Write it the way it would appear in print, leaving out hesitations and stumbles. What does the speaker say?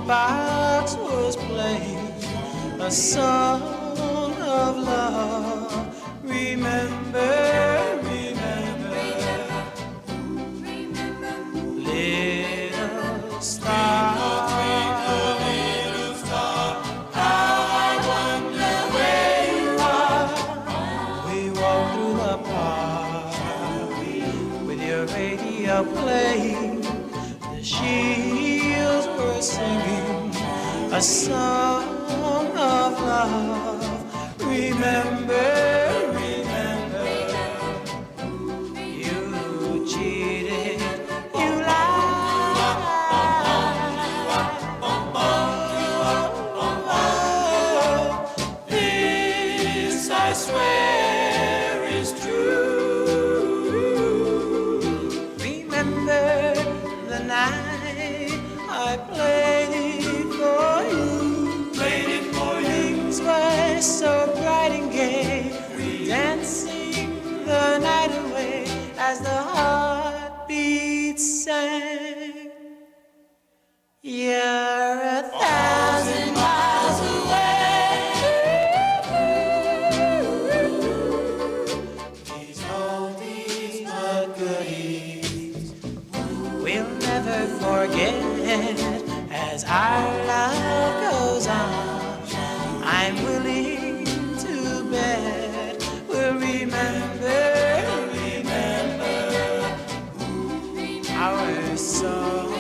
jukebox was playing a song of love. Remember, remember, little star. How I wonder where you are. We walked through the park with your radio playing. The Shields were singing a song of love. Remember, remember, you cheated, you lied. This I swear is true. Remember the night I played for you. Played it for you. Things were so bright and gay, dancing the night away as the heartbeats sang. You're 1,000 miles away. These oldies but goodies we'll never forget as our love goes on. I'm willing to bet we'll remember, remember our song.